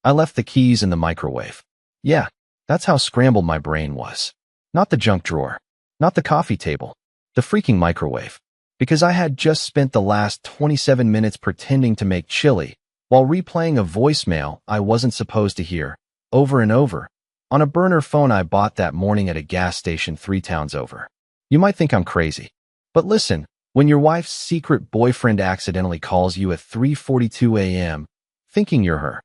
I left the keys in the microwave. Yeah, that's how scrambled my brain was. Not the junk drawer. Not the coffee table. The freaking microwave. Because I had just spent the last 27 minutes pretending to make chili while replaying a voicemail I wasn't supposed to hear, over and over, on a burner phone I bought that morning at a gas station 3 towns over. You might think I'm crazy. But listen, when your wife's secret boyfriend accidentally calls you at 3:42 a.m., thinking you're her,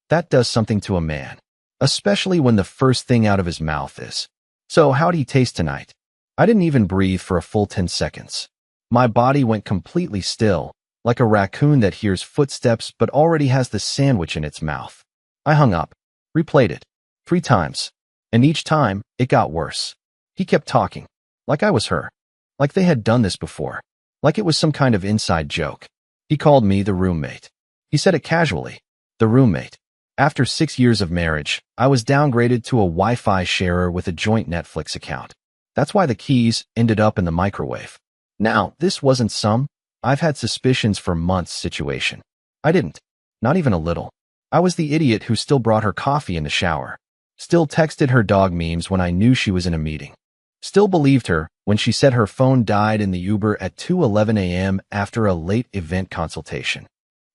that does something to a man. Especially when the first thing out of his mouth is, "So how'd he taste tonight?" I didn't even breathe for a full 10 seconds. My body went completely still, like a raccoon that hears footsteps but already has the sandwich in its mouth. I hung up, replayed it, 3 times, and each time, it got worse. He kept talking, like I was her, like they had done this before, like it was some kind of inside joke. He called me the roommate. He said it casually, the roommate. After 6 years of marriage, I was downgraded to a Wi-Fi sharer with a joint Netflix account. That's why the keys ended up in the microwave. Now, this wasn't some "I've had suspicions for months" situation. I didn't. Not even a little. I was the idiot who still brought her coffee in the shower. Still texted her dog memes when I knew she was in a meeting. Still believed her when she said her phone died in the Uber at 2:11 a.m. after a late event consultation.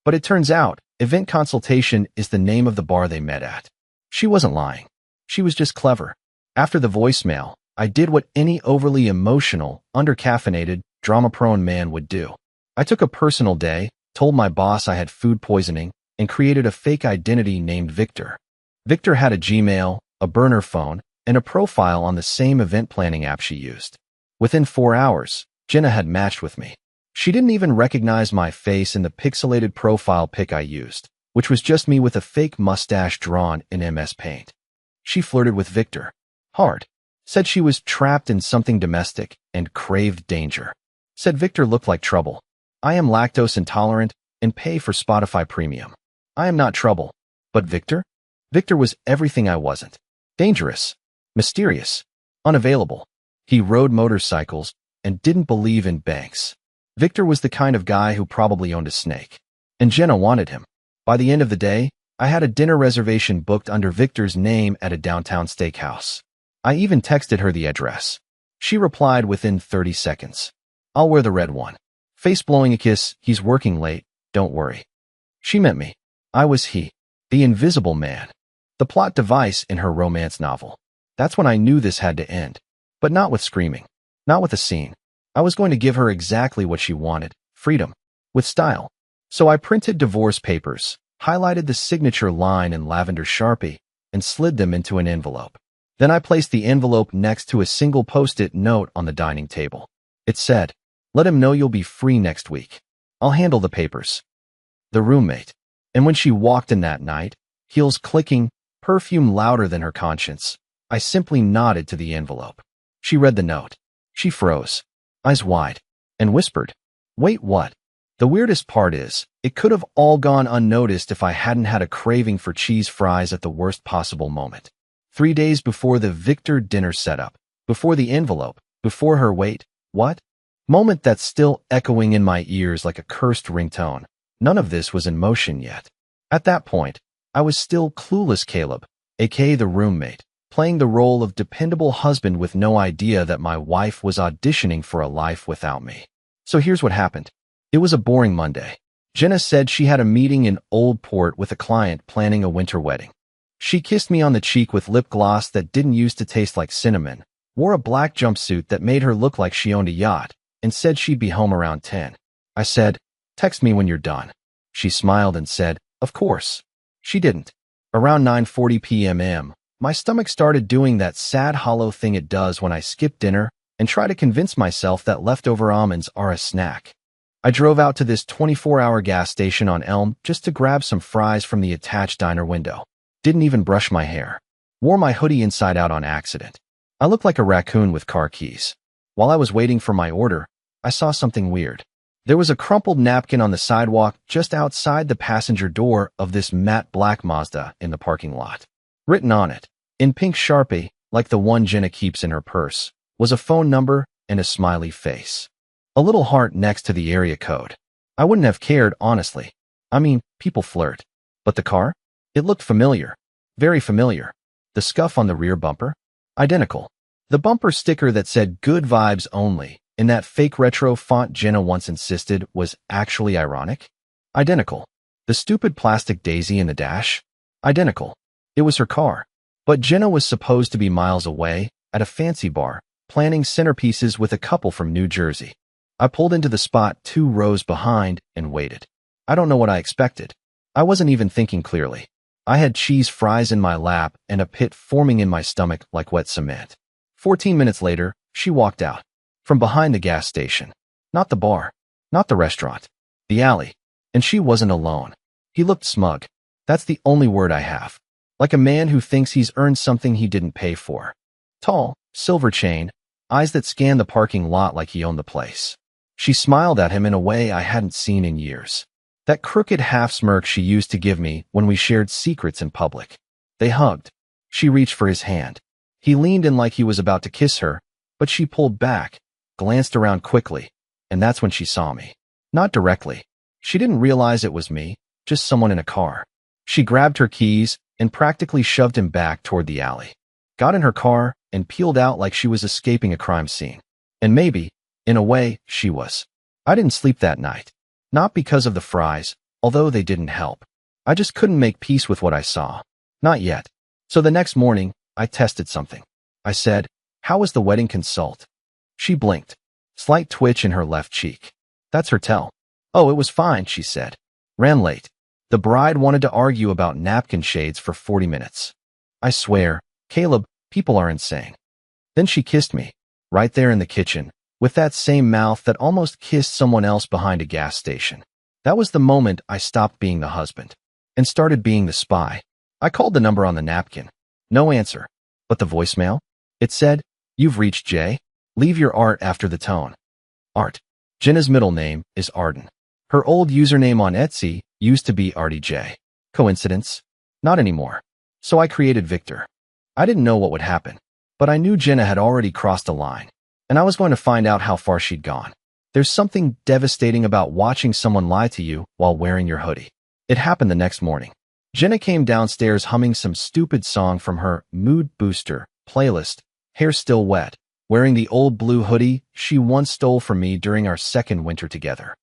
But it turns out, event consultation is the name of the bar they met at. She wasn't lying. She was just clever. After the voicemail, I did what any overly emotional, under-caffeinated, drama-prone man would do. I took a personal day, told my boss I had food poisoning, and created a fake identity named Victor. Victor had a Gmail, a burner phone, and a profile on the same event planning app she used. Within 4 hours, Jenna had matched with me. She didn't even recognize my face in the pixelated profile pic I used, which was just me with a fake mustache drawn in MS Paint. She flirted with Victor. Hard. Said she was trapped in something domestic and craved danger. Said Victor looked like trouble. I am lactose intolerant and pay for Spotify Premium. I am not trouble. But Victor? Victor was everything I wasn't. Dangerous. Mysterious. Unavailable. He rode motorcycles and didn't believe in banks. Victor was the kind of guy who probably owned a snake. And Jenna wanted him. By the end of the day, I had a dinner reservation booked under Victor's name at a downtown steakhouse. I even texted her the address. She replied within 30 seconds. "I'll wear the red one. Face blowing a kiss, he's working late, don't worry." She meant me. I was he. The invisible man. The plot device in her romance novel. That's when I knew this had to end. But not with screaming. Not with a scene. I was going to give her exactly what she wanted. Freedom. With style. So I printed divorce papers, highlighted the signature line in lavender Sharpie, and slid them into an envelope. Then I placed the envelope next to a single post-it note on the dining table. It said, "Let him know you'll be free next week. I'll handle the papers." The roommate. And when she walked in that night, heels clicking, perfume louder than her conscience, I simply nodded to the envelope. She read the note. She froze, eyes wide, and whispered, "Wait, what?" The weirdest part is, it could have all gone unnoticed if I hadn't had a craving for cheese fries at the worst possible moment. 3 days before the Victor dinner setup, before the envelope, before her "wait, what?" moment that's still echoing in my ears like a cursed ringtone. None of this was in motion yet. At that point, I was still clueless Caleb, aka the roommate, playing the role of dependable husband with no idea that my wife was auditioning for a life without me. So here's what happened. It was a boring Monday. Jenna said she had a meeting in Old Port with a client planning a winter wedding. She kissed me on the cheek with lip gloss that didn't used to taste like cinnamon, wore a black jumpsuit that made her look like she owned a yacht, and said she'd be home around 10. I said, "Text me when you're done." She smiled and said, "Of course." She didn't. Around 9:40 p.m., my stomach started doing that sad hollow thing it does when I skip dinner and try to convince myself that leftover almonds are a snack. I drove out to this 24-hour gas station on Elm just to grab some fries from the attached diner window. Didn't even brush my hair. Wore my hoodie inside out on accident. I looked like a raccoon with car keys. While I was waiting for my order, I saw something weird. There was a crumpled napkin on the sidewalk just outside the passenger door of this matte black Mazda in the parking lot. Written on it, in pink Sharpie, like the one Jenna keeps in her purse, was a phone number and a smiley face. A little heart next to the area code. I wouldn't have cared, honestly. I mean, people flirt. But the car? It looked familiar. Very familiar. The scuff on the rear bumper? Identical. The bumper sticker that said "Good Vibes Only" in that fake retro font Jenna once insisted was actually ironic? Identical. The stupid plastic daisy in the dash? Identical. It was her car. But Jenna was supposed to be miles away, at a fancy bar, planning centerpieces with a couple from New Jersey. I pulled into the spot 2 rows behind and waited. I don't know what I expected. I wasn't even thinking clearly. I had cheese fries in my lap and a pit forming in my stomach like wet cement. 14 minutes later, she walked out. From behind the gas station. Not the bar. Not the restaurant. The alley. And she wasn't alone. He looked smug. That's the only word I have. Like a man who thinks he's earned something he didn't pay for. Tall, silver chain, eyes that scanned the parking lot like he owned the place. She smiled at him in a way I hadn't seen in years. That crooked half-smirk she used to give me when we shared secrets in public. They hugged. She reached for his hand. He leaned in like he was about to kiss her, but she pulled back, glanced around quickly, and that's when she saw me. Not directly. She didn't realize it was me, just someone in a car. She grabbed her keys and practically shoved him back toward the alley. Got in her car and peeled out like she was escaping a crime scene. And maybe, in a way, she was. I didn't sleep that night. Not because of the fries, although they didn't help. I just couldn't make peace with what I saw. Not yet. So the next morning, I tested something. I said, "How was the wedding consult?" She blinked. Slight twitch in her left cheek. That's her tell. "Oh, it was fine," she said. "Ran late. The bride wanted to argue about napkin shades for 40 minutes. I swear, Caleb, people are insane." Then she kissed me, right there in the kitchen, with that same mouth that almost kissed someone else behind a gas station. That was the moment I stopped being the husband and started being the spy. I called the number on the napkin. No answer. But the voicemail? It said, "You've reached Jay. Leave your art after the tone." Art. Jenna's middle name is Arden. Her old username on Etsy used to be Artie J. Coincidence? Not anymore. So I created Victor. I didn't know what would happen, but I knew Jenna had already crossed a line, and I was going to find out how far she'd gone. There's something devastating about watching someone lie to you while wearing your hoodie. It happened the next morning. Jenna came downstairs humming some stupid song from her Mood Booster playlist, hair still wet, wearing the old blue hoodie she once stole from me during our second winter together.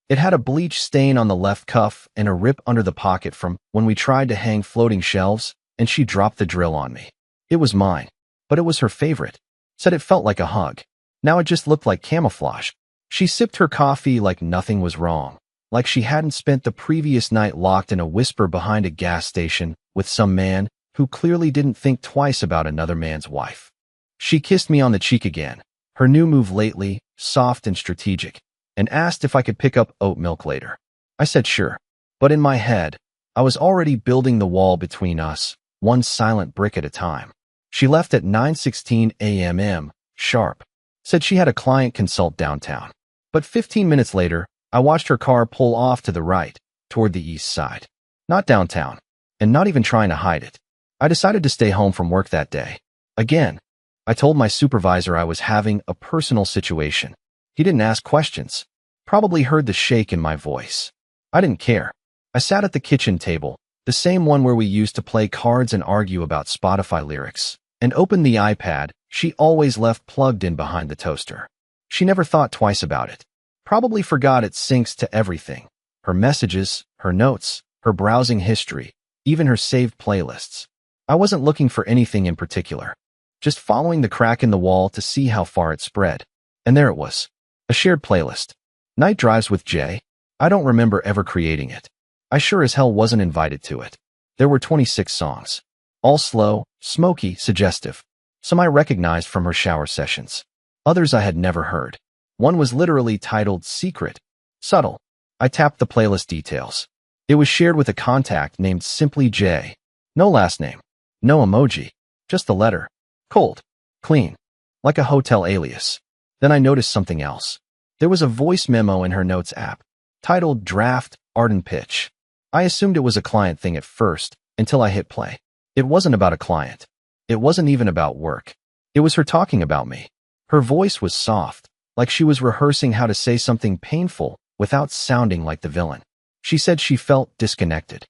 It had a bleach stain on the left cuff and a rip under the pocket from when we tried to hang floating shelves, and she dropped the drill on me. It was mine, but it was her favorite. Said it felt like a hug. Now it just looked like camouflage. She sipped her coffee like nothing was wrong, like she hadn't spent the previous night locked in a whisper behind a gas station with some man who clearly didn't think twice about another man's wife. She kissed me on the cheek again, her new move lately, soft and strategic, and asked if I could pick up oat milk later. I said sure, but in my head, I was already building the wall between us, one silent brick at a time. She left at 9:16 a.m. sharp. Said she had a client consult downtown. But 15 minutes later, I watched her car pull off to the right, toward the east side. Not downtown, and not even trying to hide it. I decided to stay home from work that day. Again, I told my supervisor I was having a personal situation. He didn't ask questions. Probably heard the shake in my voice. I didn't care. I sat at the kitchen table, the same one where we used to play cards and argue about Spotify lyrics, and opened the iPad she always left plugged in behind the toaster. She never thought twice about it. Probably forgot it syncs to everything. Her messages, her notes, her browsing history, even her saved playlists. I wasn't looking for anything in particular. Just following the crack in the wall to see how far it spread. And there it was. A shared playlist. Night Drives with Jay. I don't remember ever creating it. I sure as hell wasn't invited to it. There were 26 songs. All slow, smoky, suggestive. Some I recognized from her shower sessions. Others I had never heard. One was literally titled Secret. Subtle. I tapped the playlist details. It was shared with a contact named Simply J. No last name. No emoji. Just the letter. Cold. Clean. Like a hotel alias. Then I noticed something else. There was a voice memo in her notes app, titled Draft Arden Pitch. I assumed it was a client thing at first, until I hit play. It wasn't about a client. It wasn't even about work. It was her talking about me. Her voice was soft, like she was rehearsing how to say something painful without sounding like the villain. She said she felt disconnected.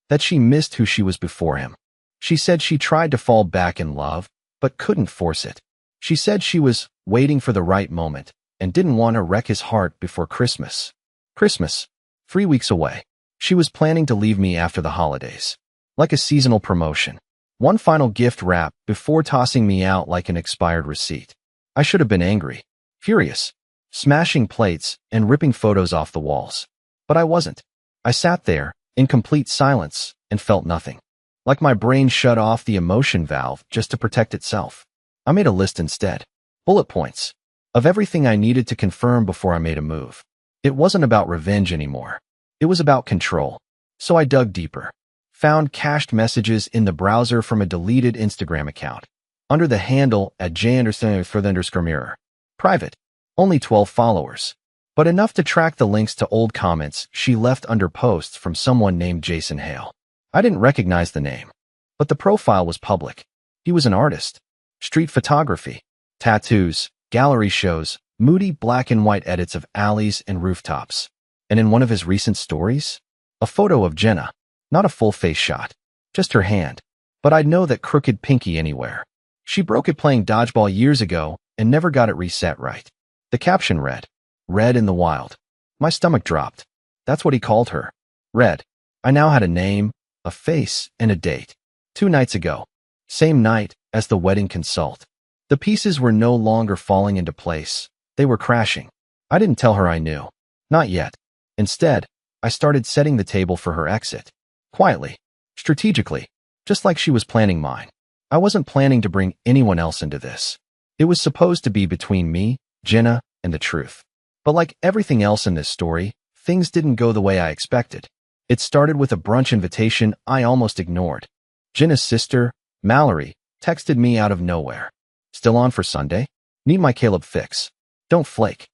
that she missed who she was before him. She said she tried to fall back in love, but couldn't force it. She said she was waiting for the right moment and didn't want to wreck his heart before Christmas. Christmas, 3 weeks away. She was planning to leave me after the holidays. Like a seasonal promotion. One final gift wrap before tossing me out like an expired receipt. I should have been angry, furious, smashing plates and ripping photos off the walls. But I wasn't. I sat there, in complete silence, and felt nothing. Like my brain shut off the emotion valve just to protect itself. I made a list instead. Bullet points. Of everything I needed to confirm before I made a move. It wasn't about revenge anymore. It was about control. So I dug deeper. Found cached messages in the browser from a deleted Instagram account. Under the handle @j_mirror. Private. Only 12 followers. But enough to track the links to old comments she left under posts from someone named Jason Hale. I didn't recognize the name. But the profile was public. He was an artist. Street photography. Tattoos. Gallery shows. Moody black and white edits of alleys and rooftops. And in one of his recent stories, a photo of Jenna. Not a full-face shot. Just her hand. But I'd know that crooked pinky anywhere. She broke it playing dodgeball years ago and never got it reset right. The caption read, "Red in the wild." My stomach dropped. That's what he called her. Red. I now had a name, a face, and a date. 2 nights ago. Same night as the wedding consult. The pieces were no longer falling into place. They were crashing. I didn't tell her I knew. Not yet. Instead, I started setting the table for her exit. Quietly. Strategically. Just like she was planning mine. I wasn't planning to bring anyone else into this. It was supposed to be between me, Jenna, and the truth. But like everything else in this story, things didn't go the way I expected. It started with a brunch invitation I almost ignored. Jenna's sister, Mallory, texted me out of nowhere. "Still on for Sunday? Need my Caleb fix. Don't flake."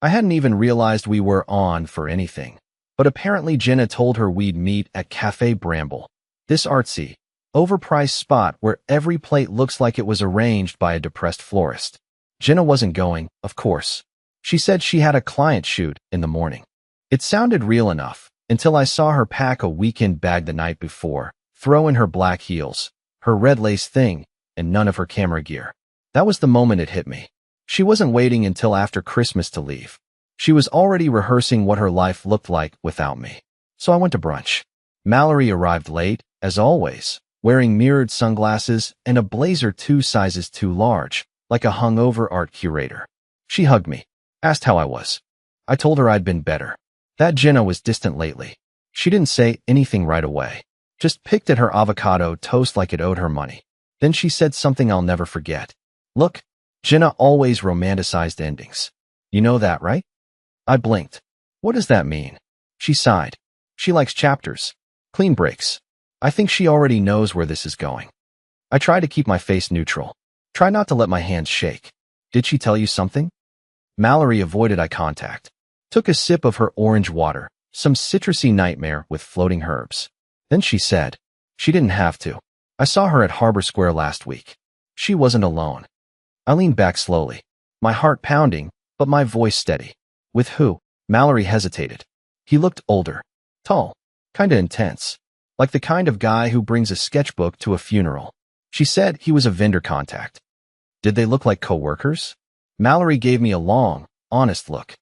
I hadn't even realized we were on for anything. But apparently Jenna told her we'd meet at Cafe Bramble. This artsy, overpriced spot where every plate looks like it was arranged by a depressed florist. Jenna wasn't going, of course. She said she had a client shoot in the morning. It sounded real enough, until I saw her pack a weekend bag the night before, throw in her black heels, her red lace thing, and none of her camera gear. That was the moment it hit me. She wasn't waiting until after Christmas to leave. She was already rehearsing what her life looked like without me. So I went to brunch. Mallory arrived late, as always, wearing mirrored sunglasses and a blazer 2 sizes too large, like a hungover art curator. She hugged me, asked how I was. I told her I'd been better. That Jenna was distant lately. She didn't say anything right away, just picked at her avocado toast like it owed her money. Then she said something I'll never forget. "Look, Jenna always romanticized endings. You know that, right?" I blinked. "What does that mean?" She sighed. "She likes chapters. Clean breaks. I think she already knows where this is going." I tried to keep my face neutral. Try not to let my hands shake. "Did she tell you something?" Mallory avoided eye contact. Took a sip of her orange water, some citrusy nightmare with floating herbs. Then she said, "She didn't have to. I saw her at Harbor Square last week. She wasn't alone." I leaned back slowly, my heart pounding, but my voice steady. "With who?" Mallory hesitated. He looked older, tall, kinda intense, like the kind of guy who brings a sketchbook to a funeral. She said he was a vendor contact. "Did they look like co-workers?" Mallory gave me a long, honest look.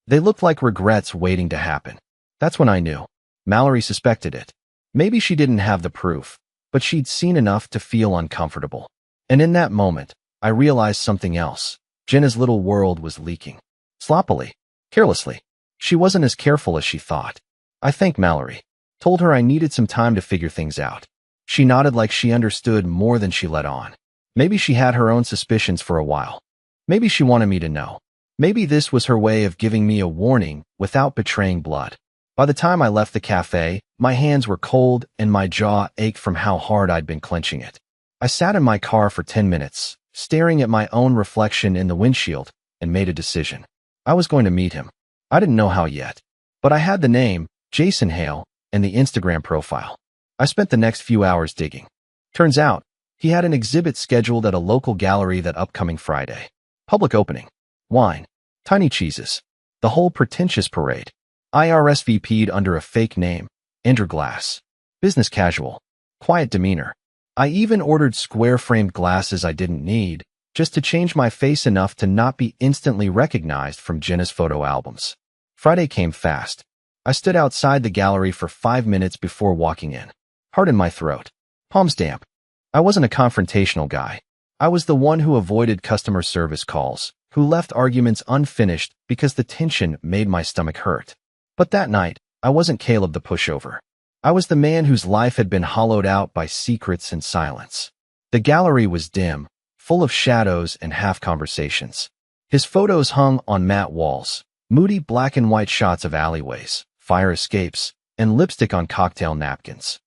They looked like regrets waiting to happen. That's when I knew. Mallory suspected it. Maybe she didn't have the proof, but she'd seen enough to feel uncomfortable. And in that moment, I realized something else. Jenna's little world was leaking. Sloppily. Carelessly. She wasn't as careful as she thought. I thanked Mallory. Told her I needed some time to figure things out. She nodded like she understood more than she let on. Maybe she had her own suspicions for a while. Maybe she wanted me to know. Maybe this was her way of giving me a warning without betraying blood. By the time I left the cafe, my hands were cold and my jaw ached from how hard I'd been clenching it. I sat in my car for 10 minutes, staring at my own reflection in the windshield, and made a decision. I was going to meet him. I didn't know how yet, but I had the name, Jason Hale, and the Instagram profile. I spent the next few hours digging. Turns out, he had an exhibit scheduled at a local gallery that upcoming Friday. Public opening. Wine. Tiny cheeses. The whole pretentious parade. I RSVP'd under a fake name, Andrew Glass. Business casual. Quiet demeanor. I even ordered square-framed glasses I didn't need, just to change my face enough to not be instantly recognized from Jenna's photo albums. Friday came fast. I stood outside the gallery for 5 minutes before walking in. Heart in my throat. Palms damp. I wasn't a confrontational guy. I was the one who avoided customer service calls, who left arguments unfinished because the tension made my stomach hurt. But that night, I wasn't Caleb the pushover. I was the man whose life had been hollowed out by secrets and silence. The gallery was dim, full of shadows and half-conversations. His photos hung on matte walls, moody black and white shots of alleyways, fire escapes, and lipstick on cocktail napkins.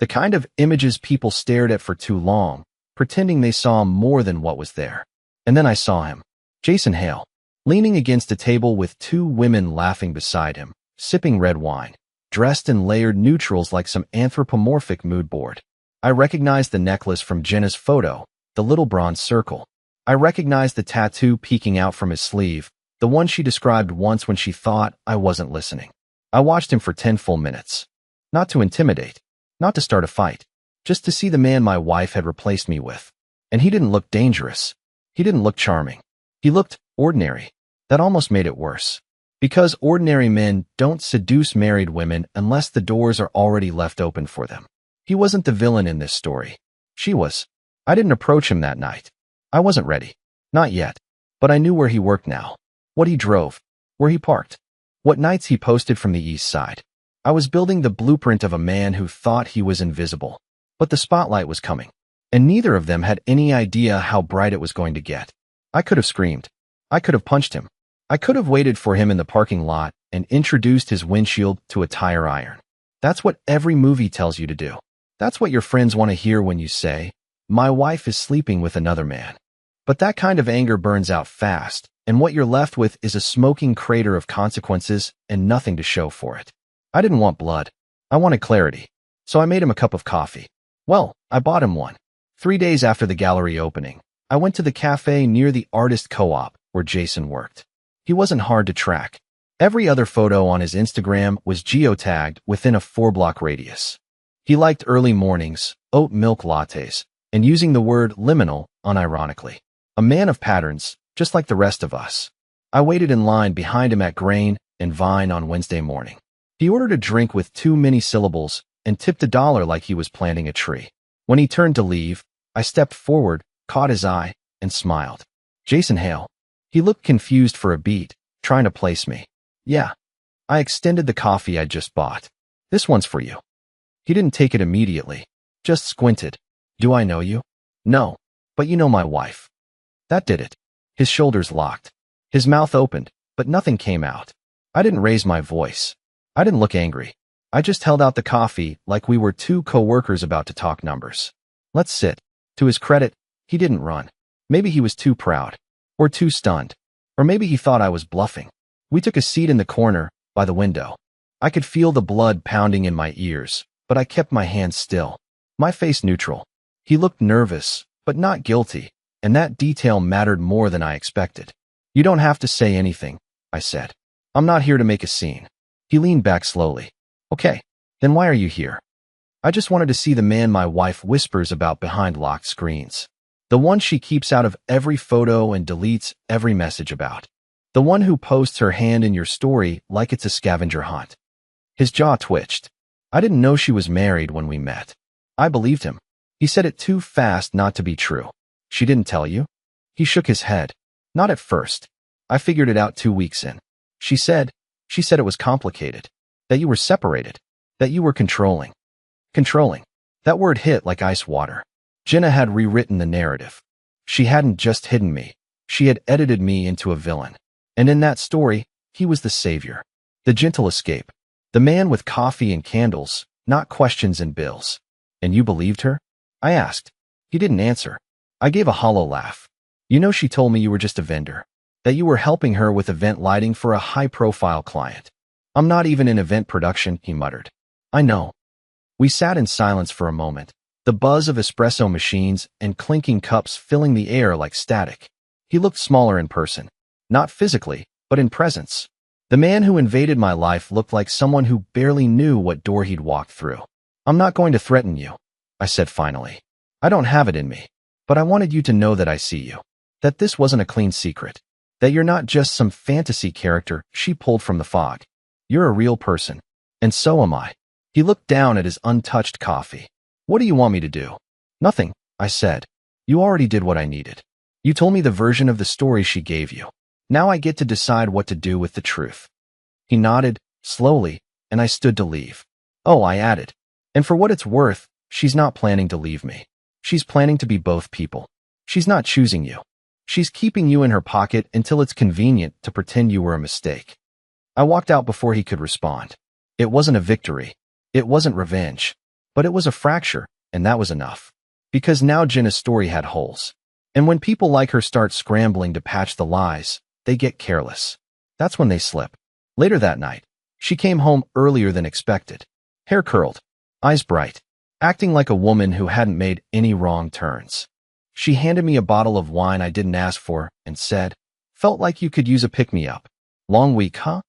The kind of images people stared at for too long, pretending they saw more than what was there. And then I saw him, Jason Hale, leaning against a table with 2 women laughing beside him, sipping red wine, dressed in layered neutrals like some anthropomorphic mood board. I recognized the necklace from Jenna's photo, the little bronze circle. I recognized the tattoo peeking out from his sleeve, the one she described once when she thought I wasn't listening. I watched him for 10 full minutes. Not to intimidate, not to start a fight, just to see the man my wife had replaced me with. And he didn't look dangerous. He didn't look charming. He looked ordinary. That almost made it worse. Because ordinary men don't seduce married women unless the doors are already left open for them. He wasn't the villain in this story. She was. I didn't approach him that night. I wasn't ready. Not yet. But I knew where he worked now. What he drove. Where he parked. What nights he posted from the east side. I was building the blueprint of a man who thought he was invisible. But the spotlight was coming. And neither of them had any idea how bright it was going to get. I could have screamed. I could have punched him. I could have waited for him in the parking lot and introduced his windshield to a tire iron. That's what every movie tells you to do. That's what your friends want to hear when you say, "My wife is sleeping with another man." But that kind of anger burns out fast, and what you're left with is a smoking crater of consequences and nothing to show for it. I didn't want blood. I wanted clarity. So I made him a cup of coffee. Well, I bought him one. 3 days after the gallery opening, I went to the cafe near the artist co-op where Jason worked. He wasn't hard to track. Every other photo on his Instagram was geotagged within a 4-block radius. He liked early mornings, oat milk lattes, and using the word liminal unironically. A man of patterns, just like the rest of us. I waited in line behind him at Grain and Vine on Wednesday morning. He ordered a drink with too many syllables and tipped $1 like he was planting a tree. When he turned to leave, I stepped forward, caught his eye, and smiled. Jason Hale. He looked confused for a beat, trying to place me. Yeah. I extended the coffee I'd just bought. This one's for you. He didn't take it immediately, just squinted. Do I know you? No, but you know my wife. That did it. His shoulders locked. His mouth opened, but nothing came out. I didn't raise my voice. I didn't look angry. I just held out the coffee like we were 2 co-workers about to talk numbers. Let's sit. To his credit, he didn't run. Maybe he was too proud. Or too stunned. Or maybe he thought I was bluffing. We took a seat in the corner, by the window. I could feel the blood pounding in my ears, but I kept my hands still. My face neutral. He looked nervous, but not guilty, and that detail mattered more than I expected. You don't have to say anything, I said. I'm not here to make a scene. He leaned back slowly. Okay, then why are you here? I just wanted to see the man my wife whispers about behind locked screens. The one she keeps out of every photo and deletes every message about. The one who posts her hand in your story like it's a scavenger hunt. His jaw twitched. I didn't know she was married when we met. I believed him. He said it too fast not to be true. She didn't tell you? He shook his head. Not at first. I figured it out 2 weeks in. She said it was complicated. That you were separated. That you were controlling. Controlling. That word hit like ice water. Jenna had rewritten the narrative. She hadn't just hidden me. She had edited me into a villain. And in that story, he was the savior. The gentle escape. The man with coffee and candles, not questions and bills. And you believed her? I asked. He didn't answer. I gave a hollow laugh. You know, she told me you were just a vendor. That you were helping her with event lighting for a high-profile client. I'm not even in event production, he muttered. I know. We sat in silence for a moment. The buzz of espresso machines and clinking cups filling the air like static. He looked smaller in person. Not physically, but in presence. The man who invaded my life looked like someone who barely knew what door he'd walked through. I'm not going to threaten you, I said finally. I don't have it in me. But I wanted you to know that I see you. That this wasn't a clean secret. That you're not just some fantasy character she pulled from the fog. You're a real person. And so am I. He looked down at his untouched coffee. What do you want me to do? Nothing, I said. You already did what I needed. You told me the version of the story she gave you. Now I get to decide what to do with the truth. He nodded, slowly, and I stood to leave. Oh, I added. And for what it's worth, she's not planning to leave me. She's planning to be both people. She's not choosing you. She's keeping you in her pocket until it's convenient to pretend you were a mistake. I walked out before he could respond. It wasn't a victory. It wasn't revenge. But it was a fracture, and that was enough. Because now Jenna's story had holes. And when people like her start scrambling to patch the lies, they get careless. That's when they slip. Later that night, she came home earlier than expected. Hair curled, eyes bright, acting like a woman who hadn't made any wrong turns. She handed me a bottle of wine I didn't ask for and said, "Felt like you could use a pick-me-up. Long week, huh?"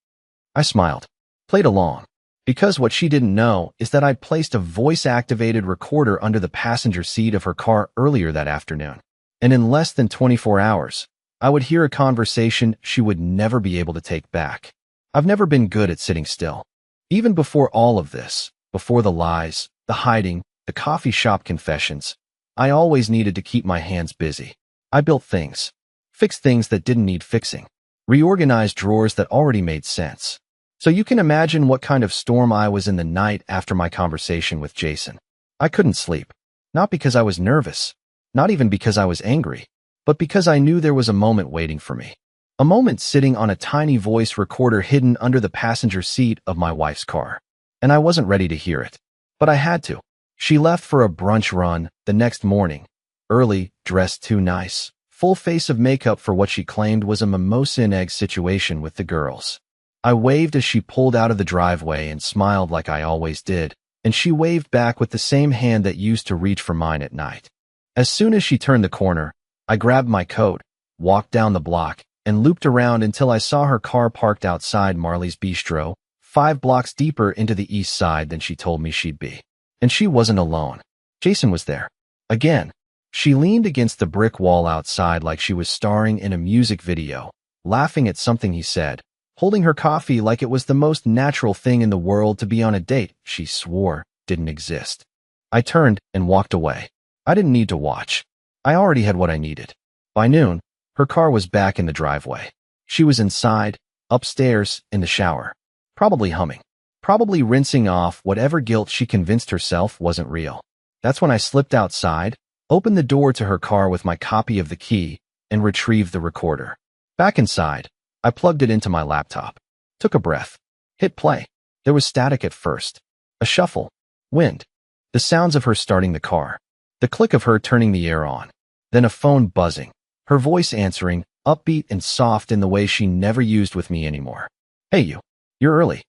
I smiled, played along, because what she didn't know is that I'd placed a voice-activated recorder under the passenger seat of her car earlier that afternoon. And in less than 24 hours, I would hear a conversation she would never be able to take back. I've never been good at sitting still. Even before all of this, before the lies, the hiding, the coffee shop confessions, I always needed to keep my hands busy. I built things, fixed things that didn't need fixing, reorganized drawers that already made sense. So you can imagine what kind of storm I was in the night after my conversation with Jason. I couldn't sleep, not because I was nervous, not even because I was angry, but because I knew there was a moment waiting for me. A moment sitting on a tiny voice recorder hidden under the passenger seat of my wife's car. And I wasn't ready to hear it. But I had to. She left for a brunch run the next morning, early, dressed too nice, full face of makeup for what she claimed was a mimosa and egg situation with the girls. I waved as she pulled out of the driveway and smiled like I always did, and she waved back with the same hand that used to reach for mine at night. As soon as she turned the corner, I grabbed my coat, walked down the block, and looped around until I saw her car parked outside Marley's Bistro, 5 blocks deeper into the east side than she told me she'd be. And she wasn't alone. Jason was there. Again. She leaned against the brick wall outside like she was starring in a music video, laughing at something he said, holding her coffee like it was the most natural thing in the world to be on a date she swore didn't exist. I turned and walked away. I didn't need to watch. I already had what I needed. By noon, her car was back in the driveway. She was inside, upstairs, in the shower. Probably humming. Probably rinsing off whatever guilt she convinced herself wasn't real. That's when I slipped outside, opened the door to her car with my copy of the key, and retrieved the recorder. Back inside, I plugged it into my laptop. Took a breath. Hit play. There was static at first. A shuffle. Wind. The sounds of her starting the car. The click of her turning the air on. Then a phone buzzing. Her voice answering, upbeat and soft in the way she never used with me anymore. "Hey you. You're early."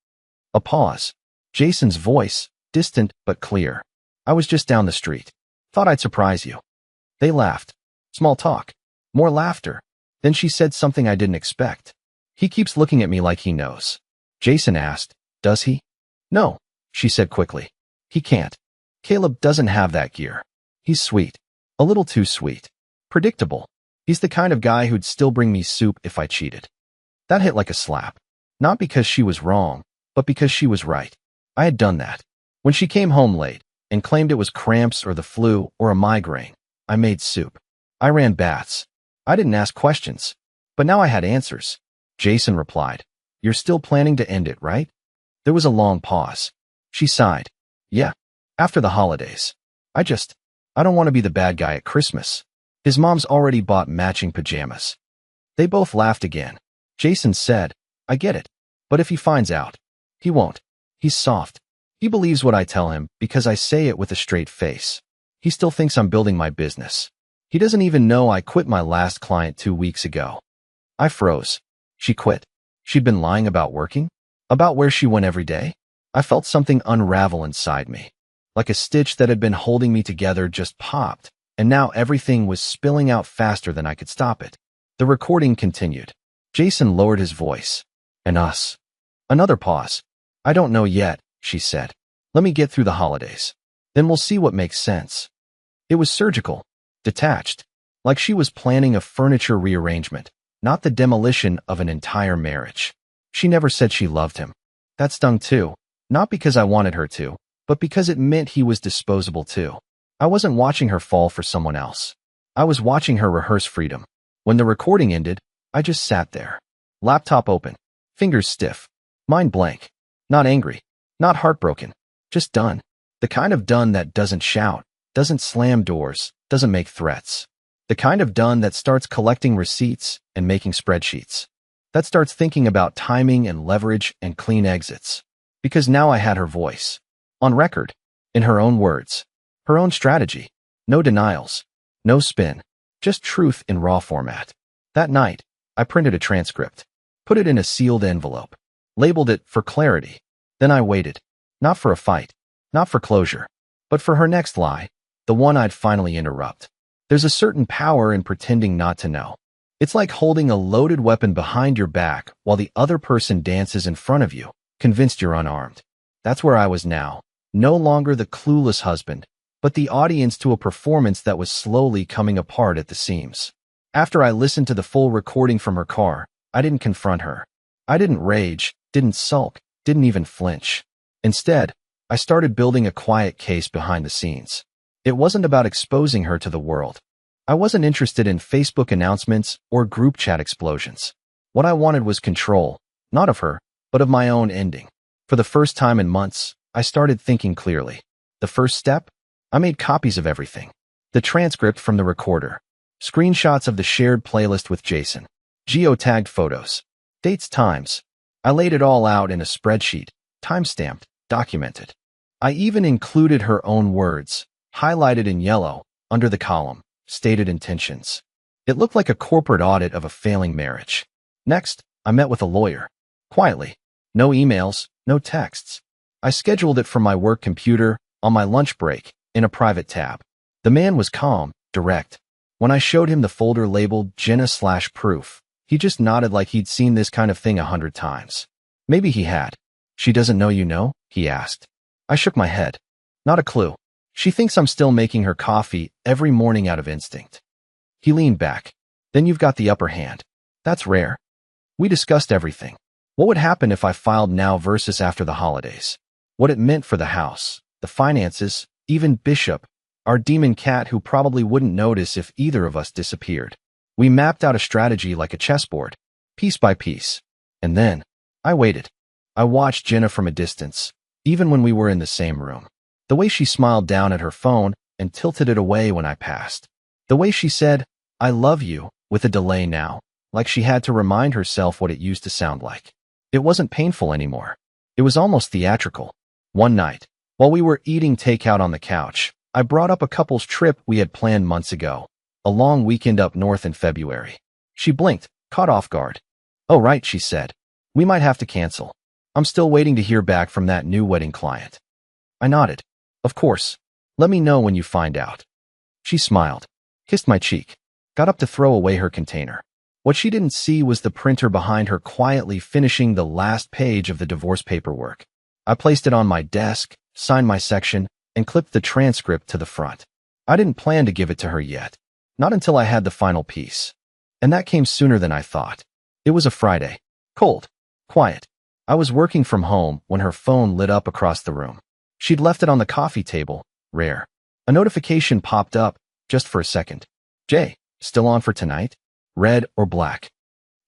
A pause. Jason's voice, distant but clear. "I was just down the street. Thought I'd surprise you." They laughed. Small talk. More laughter. Then she said something I didn't expect. "He keeps looking at me like he knows." Jason asked, "Does he?" "No," she said quickly. "He can't. Caleb doesn't have that gear. He's sweet. A little too sweet. Predictable. He's the kind of guy who'd still bring me soup if I cheated." That hit like a slap. Not because she was wrong, but because she was right. I had done that. When she came home late and claimed it was cramps or the flu or a migraine, I made soup. I ran baths. I didn't ask questions. But now I had answers. Jason replied, "You're still planning to end it, right?" There was a long pause. She sighed. "Yeah. After the holidays. I don't want to be the bad guy at Christmas." His mom's already bought matching pajamas. They both laughed again. Jason said, "I get it. But if he finds out." "He won't. He's soft. He believes what I tell him because I say it with a straight face. He still thinks I'm building my business. He doesn't even know I quit my last client 2 weeks ago." I froze. She quit. She'd been lying about working? About where she went every day? I felt something unravel inside me. Like a stitch that had been holding me together just popped, and now everything was spilling out faster than I could stop it. The recording continued. Jason lowered his voice. "And us." Another pause. "I don't know yet," she said. Let me get through the holidays. Then we'll see what makes sense. It was surgical, detached, like she was planning a furniture rearrangement, not the demolition of an entire marriage. She never said she loved him. That stung too, not because I wanted her to, but because it meant he was disposable too. I wasn't watching her fall for someone else. I was watching her rehearse freedom. When the recording ended, I just sat there. Laptop open, fingers stiff, mind blank. Not angry, not heartbroken, just done. The kind of done that doesn't shout, doesn't slam doors, doesn't make threats. The kind of done that starts collecting receipts and making spreadsheets. That starts thinking about timing and leverage and clean exits. Because now I had her voice. On record, in her own words, her own strategy. No denials, no spin, just truth in raw format. That night, I printed a transcript, put it in a sealed envelope, labeled it for clarity. Then I waited, not for a fight, not for closure, but for her next lie, the one I'd finally interrupt. There's a certain power in pretending not to know. It's like holding a loaded weapon behind your back while the other person dances in front of you, convinced you're unarmed. That's where I was now, no longer the clueless husband, but the audience to a performance that was slowly coming apart at the seams. After I listened to the full recording from her car, I didn't confront her. I didn't rage, didn't sulk, didn't even flinch. Instead, I started building a quiet case behind the scenes. It wasn't about exposing her to the world. I wasn't interested in Facebook announcements or group chat explosions. What I wanted was control, not of her, but of my own ending. For the first time in months, I started thinking clearly. The first step? I made copies of everything. The transcript from the recorder, screenshots of the shared playlist with Jason, geotagged photos, dates, times. I laid it all out in a spreadsheet, time-stamped, documented. I even included her own words, highlighted in yellow, under the column, stated intentions. It looked like a corporate audit of a failing marriage. Next, I met with a lawyer. Quietly. No emails, no texts. I scheduled it from my work computer, on my lunch break, in a private tab. The man was calm, direct. When I showed him the folder labeled Jenna/proof, he just nodded like he'd seen this kind of thing 100 times. Maybe he had. She doesn't know you know? He asked. I shook my head. Not a clue. She thinks I'm still making her coffee every morning out of instinct. He leaned back. Then you've got the upper hand. That's rare. We discussed everything. What would happen if I filed now versus after the holidays? What it meant for the house, the finances, even Bishop, our demon cat who probably wouldn't notice if either of us disappeared. We mapped out a strategy like a chessboard, piece by piece. And then, I waited. I watched Jenna from a distance, even when we were in the same room. The way she smiled down at her phone and tilted it away when I passed. The way she said, I love you, with a delay now, like she had to remind herself what it used to sound like. It wasn't painful anymore. It was almost theatrical. One night, while we were eating takeout on the couch, I brought up a couple's trip we had planned months ago, a long weekend up north in February. She blinked, caught off guard. Oh right, she said. We might have to cancel. I'm still waiting to hear back from that new wedding client. I nodded. Of course. Let me know when you find out. She smiled, kissed my cheek, got up to throw away her container. What she didn't see was the printer behind her quietly finishing the last page of the divorce paperwork. I placed it on my desk, signed my section, and clipped the transcript to the front. I didn't plan to give it to her yet. Not until I had the final piece. And that came sooner than I thought. It was a Friday. Cold. Quiet. I was working from home when her phone lit up across the room. She'd left it on the coffee table, rare. A notification popped up, just for a second. Jay, still on for tonight? Red or black?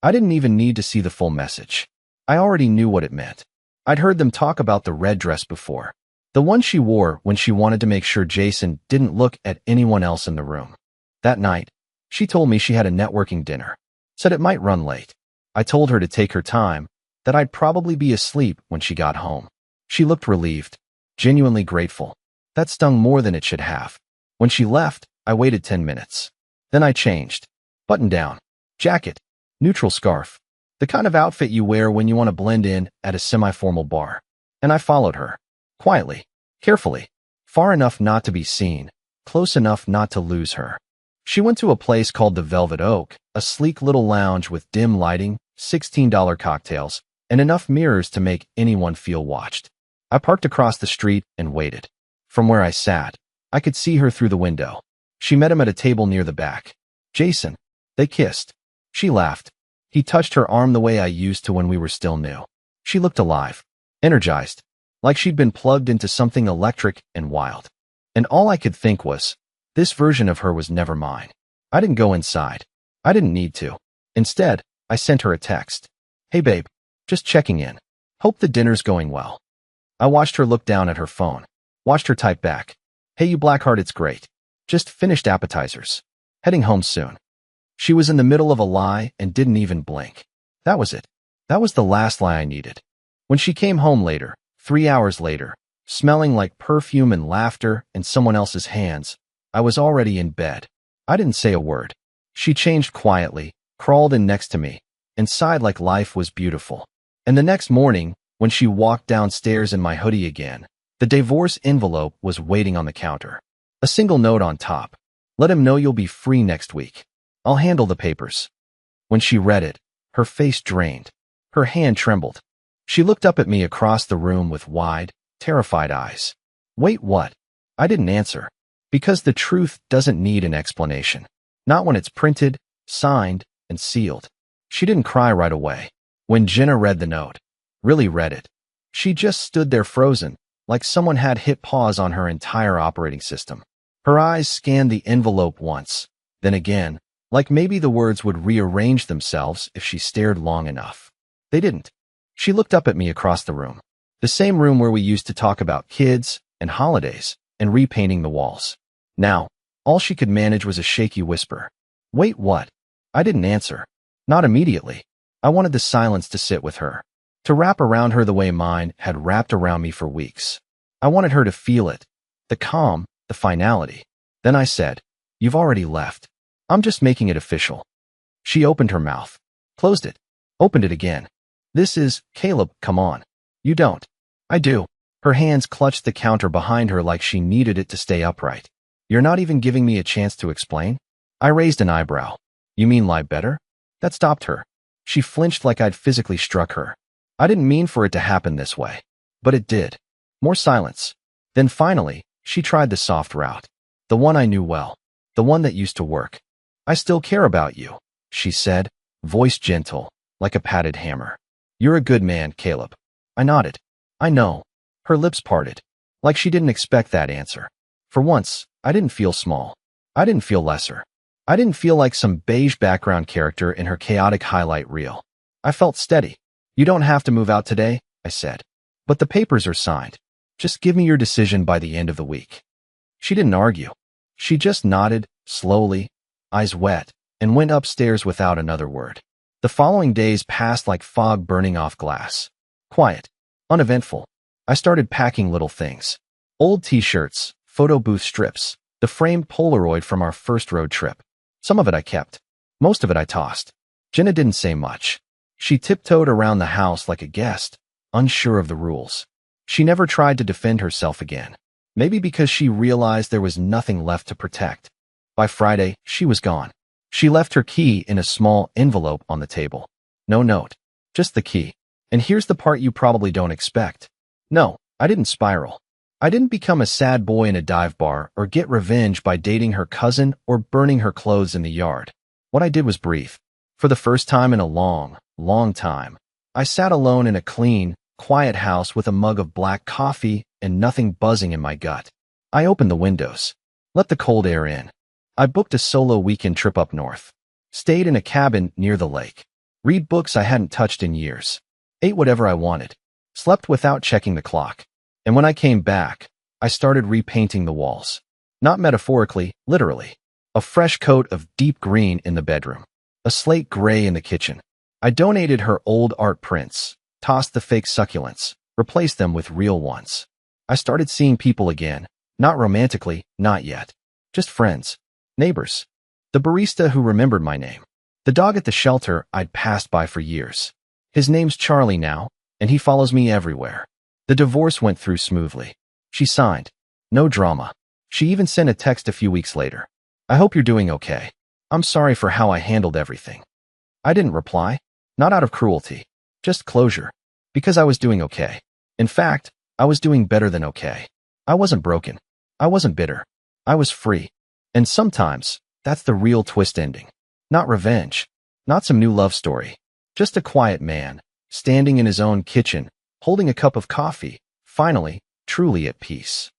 I didn't even need to see the full message. I already knew what it meant. I'd heard them talk about the red dress before. The one she wore when she wanted to make sure Jason didn't look at anyone else in the room. That night, she told me she had a networking dinner. Said it might run late. I told her to take her time, that I'd probably be asleep when she got home. She looked relieved, genuinely grateful. That stung more than it should have. When she left, I waited 10 minutes. Then I changed. Button down, jacket, neutral scarf. The kind of outfit you wear when you want to blend in at a semi-formal bar. And I followed her. Quietly, carefully, far enough not to be seen, close enough not to lose her. She went to a place called the Velvet Oak, a sleek little lounge with dim lighting, $16 cocktails, and enough mirrors to make anyone feel watched. I parked across the street and waited. From where I sat, I could see her through the window. She met him at a table near the back. Jason. They kissed. She laughed. He touched her arm the way I used to when we were still new. She looked alive, energized, like she'd been plugged into something electric and wild. And all I could think was, this version of her was never mine. I didn't go inside. I didn't need to. Instead, I sent her a text. Hey babe, just checking in. Hope the dinner's going well. I watched her look down at her phone. Watched her type back. Hey you Blackheart, it's great. Just finished appetizers. Heading home soon. She was in the middle of a lie and didn't even blink. That was it. That was the last lie I needed. When she came home later, 3 hours later, smelling like perfume and laughter and someone else's hands, I was already in bed. I didn't say a word. She changed quietly, crawled in next to me, and sighed like life was beautiful. And the next morning, when she walked downstairs in my hoodie again, the divorce envelope was waiting on the counter. A single note on top. Let him know you'll be free next week. I'll handle the papers. When she read it, her face drained. Her hand trembled. She looked up at me across the room with wide, terrified eyes. Wait, what? I didn't answer. Because the truth doesn't need an explanation. Not when it's printed, signed, and sealed. She didn't cry right away. When Jenna read the note, really read it, she just stood there frozen, like someone had hit pause on her entire operating system. Her eyes scanned the envelope once, then again, like maybe the words would rearrange themselves if she stared long enough. They didn't. She looked up at me across the room. The same room where we used to talk about kids and holidays and repainting the walls. Now, all she could manage was a shaky whisper. Wait, what? I didn't answer. Not immediately. I wanted the silence to sit with her, to wrap around her the way mine had wrapped around me for weeks. I wanted her to feel it, the calm, the finality. Then I said, you've already left. I'm just making it official. She opened her mouth, closed it, opened it again. This is, Caleb, come on. You don't. I do. Her hands clutched the counter behind her like she needed it to stay upright. You're not even giving me a chance to explain? I raised an eyebrow. You mean lie better? That stopped her. She flinched like I'd physically struck her. I didn't mean for it to happen this way. But it did. More silence. Then finally, she tried the soft route. The one I knew well. The one that used to work. I still care about you, she said, voice gentle, like a padded hammer. You're a good man, Caleb. I nodded. I know. Her lips parted, like she didn't expect that answer. For once, I didn't feel small. I didn't feel lesser. I didn't feel like some beige background character in her chaotic highlight reel. I felt steady. You don't have to move out today, I said. But the papers are signed. Just give me your decision by the end of the week. She didn't argue. She just nodded, slowly, eyes wet, and went upstairs without another word. The following days passed like fog burning off glass. Quiet. Uneventful. I started packing little things. Old t-shirts, photo booth strips, the framed Polaroid from our first road trip. Some of it I kept. Most of it I tossed. Jenna didn't say much. She tiptoed around the house like a guest, unsure of the rules. She never tried to defend herself again. Maybe because she realized there was nothing left to protect. By Friday, she was gone. She left her key in a small envelope on the table. No note. Just the key. And here's the part you probably don't expect. No, I didn't spiral. I didn't become a sad boy in a dive bar or get revenge by dating her cousin or burning her clothes in the yard. What I did was breathe. For the first time in a long, long time, I sat alone in a clean, quiet house with a mug of black coffee and nothing buzzing in my gut. I opened the windows. Let the cold air in. I booked a solo weekend trip up north. Stayed in a cabin near the lake. Read books I hadn't touched in years. Ate whatever I wanted. Slept without checking the clock. And when I came back, I started repainting the walls. Not metaphorically, literally. A fresh coat of deep green in the bedroom. A slate gray in the kitchen. I donated her old art prints, tossed the fake succulents, replaced them with real ones. I started seeing people again. Not romantically, not yet. Just friends. Neighbors. The barista who remembered my name. The dog at the shelter I'd passed by for years. His name's Charlie now, and he follows me everywhere. The divorce went through smoothly. She signed. No drama. She even sent a text a few weeks later. I hope you're doing okay. I'm sorry for how I handled everything. I didn't reply. Not out of cruelty. Just closure. Because I was doing okay. In fact, I was doing better than okay. I wasn't broken. I wasn't bitter. I was free. And sometimes, that's the real twist ending. Not revenge. Not some new love story. Just a quiet man, standing in his own kitchen, holding a cup of coffee, finally, truly at peace.